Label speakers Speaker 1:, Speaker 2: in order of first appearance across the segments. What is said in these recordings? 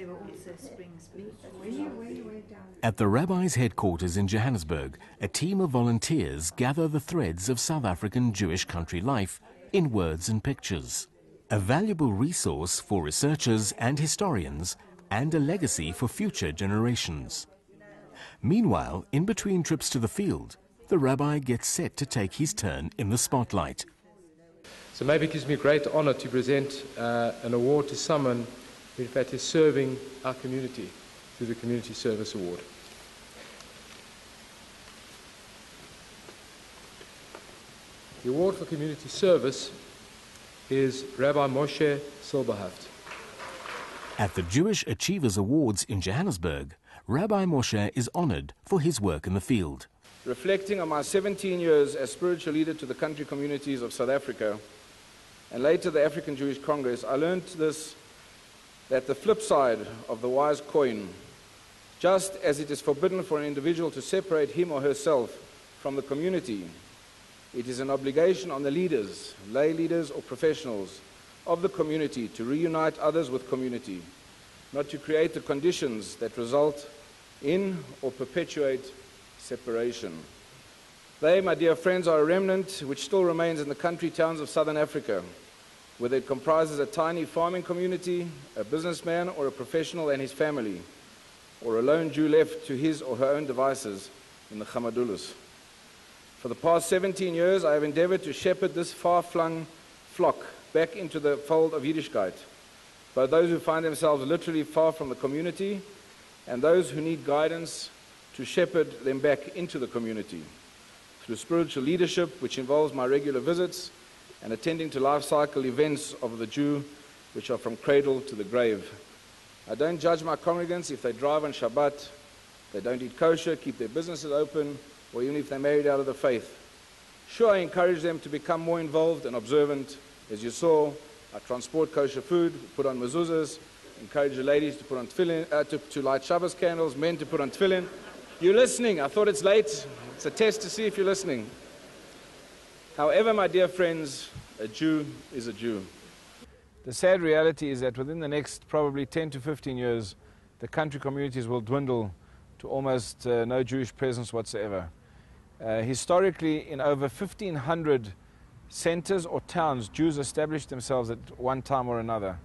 Speaker 1: there were also springs.
Speaker 2: At the rabbi's headquarters in Johannesburg, a team of volunteers gather the threads of South African Jewish country life in words and pictures. A valuable resource for researchers and historians, and a legacy for future generations. Meanwhile, in between trips to the field, the rabbi gets set to take his turn in the spotlight.
Speaker 3: So maybe it gives me a great honor to present an award to someone who in fact is serving our community through the Community Service Award. The award for community service is Rabbi Moshe Silberhaft.
Speaker 2: At the Jewish Achievers Awards in Johannesburg, Rabbi Moshe is honored for his work in the field.
Speaker 4: Reflecting on my 17 years as spiritual leader to the country communities of South Africa, and later the African Jewish Congress, I learned this, that the flip side of the wise coin, just as it is forbidden for an individual to separate him or herself from the community, it is an obligation on the leaders, lay leaders or professionals of the community to reunite others with community, not to create the conditions that result in or perpetuate separation. They, my dear friends, are a remnant which still remains in the country towns of southern Africa, whether it comprises a tiny farming community, a businessman or a professional and his family, or a lone Jew left to his or her own devices in the Hamadulas. For the past 17 years, I have endeavored to shepherd this far-flung flock back into the fold of Yiddishkeit, both those who find themselves literally far from the community and those who need guidance to shepherd them back into the community, through spiritual leadership, which involves my regular visits and attending to life cycle events of the Jew, which are from cradle to the grave. I don't judge my congregants if they drive on Shabbat, they don't eat kosher, keep their businesses open, or even if they're married out of the faith. Sure, I encourage them to become more involved and observant. As you saw, I transport kosher food, put on mezuzahs, encourage the ladies to put on tefillin, to light Shabbos candles, men to put on tefillin. You're listening. I thought it's late. It's a test to see if you're listening. However, my dear friends, a Jew is a Jew. The sad reality is that within the next probably 10 to 15 years, the country communities will dwindle to almost no Jewish presence whatsoever. Historically, in over 1,500 centers or towns, Jews established themselves at one time or another.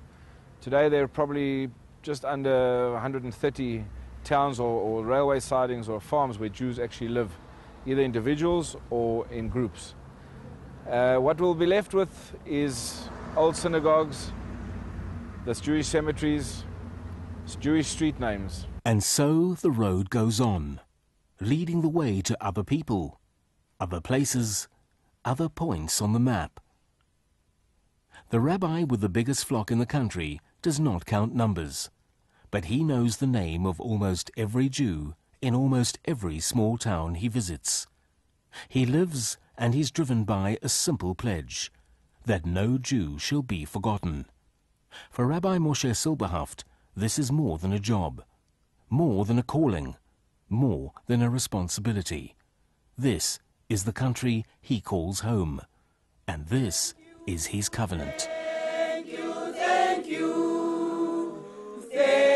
Speaker 4: Today, there are probably just under 130 towns or railway sidings or farms where Jews actually live, either individuals or in groups. What we'll be left with is old synagogues, there's Jewish cemeteries, Jewish street names.
Speaker 2: And so the road goes on, leading the way to other people, other places, other points on the map. The rabbi with the biggest flock in the country does not count numbers, but he knows the name of almost every Jew in almost every small town he visits. He lives and he's driven by a simple pledge, that no Jew shall be forgotten. For Rabbi Moshe Silberhaft, this is more than a job, more than a calling, more than a responsibility. This is the country he calls home, and this is his covenant.
Speaker 5: Thank you, thank you, thank